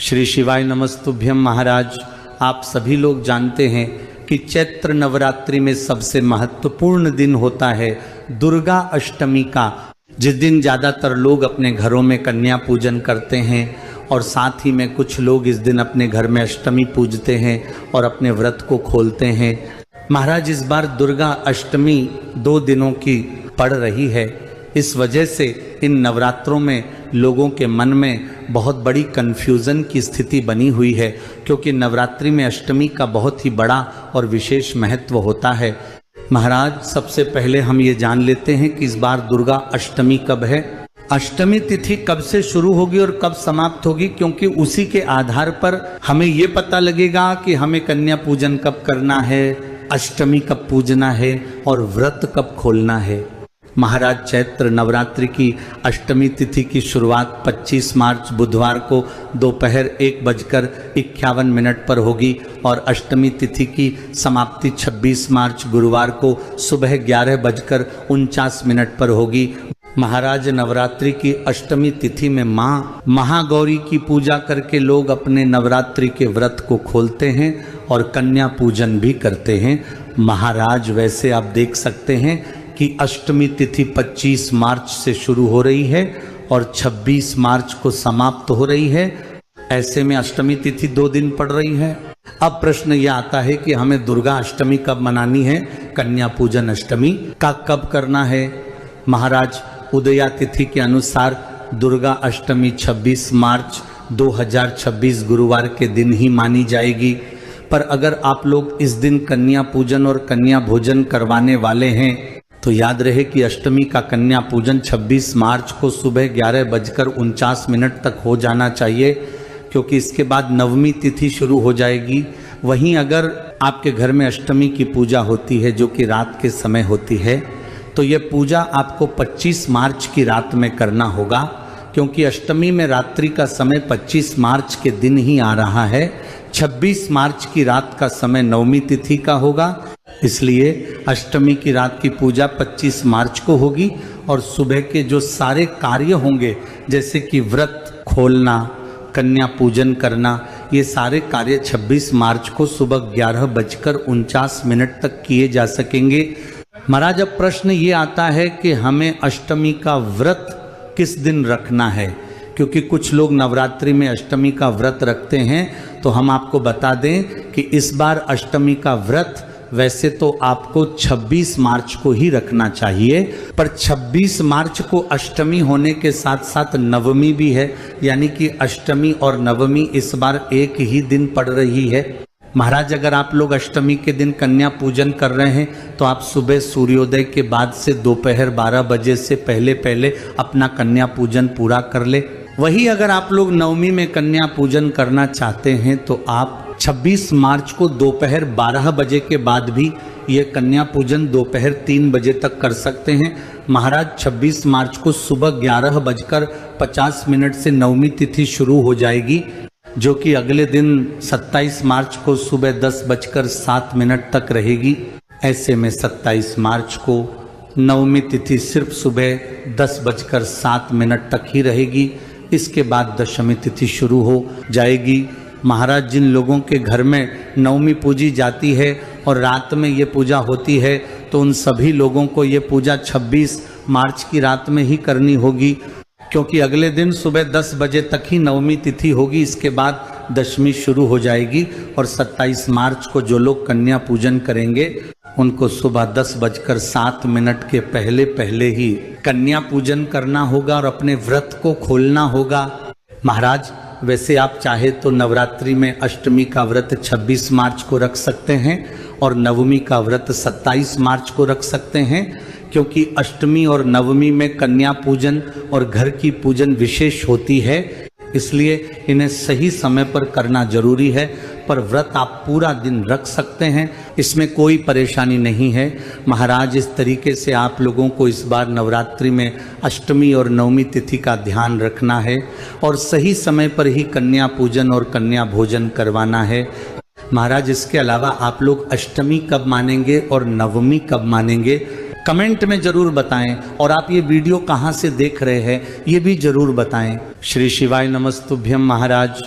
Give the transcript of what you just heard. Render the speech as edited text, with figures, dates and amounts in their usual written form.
श्री शिवाय नमस्तुभ्यम। महाराज, आप सभी लोग जानते हैं कि चैत्र नवरात्रि में सबसे महत्वपूर्ण दिन होता है दुर्गा अष्टमी का, जिस दिन ज़्यादातर लोग अपने घरों में कन्या पूजन करते हैं और साथ ही में कुछ लोग इस दिन अपने घर में अष्टमी पूजते हैं और अपने व्रत को खोलते हैं। महाराज, इस बार दुर्गा अष्टमी 2 दिनों की पड़ रही है। इस वजह से इन नवरात्रों में लोगों के मन में बहुत बड़ी कन्फ्यूज़न की स्थिति बनी हुई है, क्योंकि नवरात्रि में अष्टमी का बहुत ही बड़ा और विशेष महत्व होता है। महाराज, सबसे पहले हम ये जान लेते हैं कि इस बार दुर्गा अष्टमी कब है, अष्टमी तिथि कब से शुरू होगी और कब समाप्त होगी, क्योंकि उसी के आधार पर हमें ये पता लगेगा कि हमें कन्या पूजन कब करना है, अष्टमी कब पूजना है और व्रत कब खोलना है। महाराज, चैत्र नवरात्रि की अष्टमी तिथि की शुरुआत 25 मार्च बुधवार को दोपहर 1:51 पर होगी और अष्टमी तिथि की समाप्ति 26 मार्च गुरुवार को सुबह 11:49 पर होगी। महाराज, नवरात्रि की अष्टमी तिथि में माँ महागौरी की पूजा करके लोग अपने नवरात्रि के व्रत को खोलते हैं और कन्या पूजन भी करते हैं। महाराज, वैसे आप देख सकते हैं कि अष्टमी तिथि 25 मार्च से शुरू हो रही है और 26 मार्च को समाप्त हो रही है। ऐसे में अष्टमी तिथि 2 दिन पड़ रही है। अब प्रश्न यह आता है कि हमें दुर्गा अष्टमी कब मनानी है, कन्या पूजन अष्टमी का कब करना है। महाराज, उदया तिथि के अनुसार दुर्गा अष्टमी 26 मार्च 2026 गुरुवार के दिन ही मानी जाएगी। पर अगर आप लोग इस दिन कन्या पूजन और कन्या भोजन करवाने वाले हैं तो याद रहे कि अष्टमी का कन्या पूजन 26 मार्च को सुबह 11:49 तक हो जाना चाहिए, क्योंकि इसके बाद नवमी तिथि शुरू हो जाएगी। वहीं अगर आपके घर में अष्टमी की पूजा होती है जो कि रात के समय होती है, तो ये पूजा आपको 25 मार्च की रात में करना होगा, क्योंकि अष्टमी में रात्रि का समय 25 मार्च के दिन ही आ रहा है। 26 मार्च की रात का समय नवमी तिथि का होगा, इसलिए अष्टमी की रात की पूजा 25 मार्च को होगी और सुबह के जो सारे कार्य होंगे, जैसे कि व्रत खोलना, कन्या पूजन करना, ये सारे कार्य 26 मार्च को सुबह 11:49 तक किए जा सकेंगे। महाराज, अब प्रश्न ये आता है कि हमें अष्टमी का व्रत किस दिन रखना है, क्योंकि कुछ लोग नवरात्रि में अष्टमी का व्रत रखते हैं। तो हम आपको बता दें कि इस बार अष्टमी का व्रत वैसे तो आपको 26 मार्च को ही रखना चाहिए, पर 26 मार्च को अष्टमी होने के साथ साथ नवमी भी है, यानी कि अष्टमी और नवमी इस बार एक ही दिन पड़ रही है। महाराज, अगर आप लोग अष्टमी के दिन कन्या पूजन कर रहे हैं तो आप सुबह सूर्योदय के बाद से दोपहर 12 बजे से पहले अपना कन्या पूजन पूरा कर ले। वही अगर आप लोग नवमी में कन्या पूजन करना चाहते हैं तो आप 26 मार्च को दोपहर 12 बजे के बाद भी ये कन्या पूजन दोपहर 3 बजे तक कर सकते हैं। महाराज, 26 मार्च को सुबह 11:50 से नवमी तिथि शुरू हो जाएगी, जो कि अगले दिन 27 मार्च को सुबह 10:07 तक रहेगी। ऐसे में 27 मार्च को नवमी तिथि सिर्फ सुबह 10:07 तक ही रहेगी। इसके बाद दशमी तिथि शुरू हो जाएगी। महाराज, जिन लोगों के घर में नवमी पूजी जाती है और रात में ये पूजा होती है, तो उन सभी लोगों को ये पूजा 26 मार्च की रात में ही करनी होगी, क्योंकि अगले दिन सुबह 10 बजे तक ही नवमी तिथि होगी। इसके बाद दशमी शुरू हो जाएगी और 27 मार्च को जो लोग कन्या पूजन करेंगे उनको सुबह 10:07 के पहले ही कन्या पूजन करना होगा और अपने व्रत को खोलना होगा। महाराज, वैसे आप चाहे तो नवरात्रि में अष्टमी का व्रत 26 मार्च को रख सकते हैं और नवमी का व्रत 27 मार्च को रख सकते हैं, क्योंकि अष्टमी और नवमी में कन्या पूजन और घर की पूजन विशेष होती है, इसलिए इन्हें सही समय पर करना जरूरी है। पर व्रत आप पूरा दिन रख सकते हैं, इसमें कोई परेशानी नहीं है। महाराज, इस तरीके से आप लोगों को इस बार नवरात्रि में अष्टमी और नवमी तिथि का ध्यान रखना है और सही समय पर ही कन्या पूजन और कन्या भोजन करवाना है। महाराज, इसके अलावा आप लोग अष्टमी कब मानेंगे और नवमी कब मानेंगे, कमेंट में जरूर बताएं। और आप ये वीडियो कहाँ से देख रहे हैं ये भी जरूर बताएं। श्री शिवाय नमस्तुभ्यम। महाराज,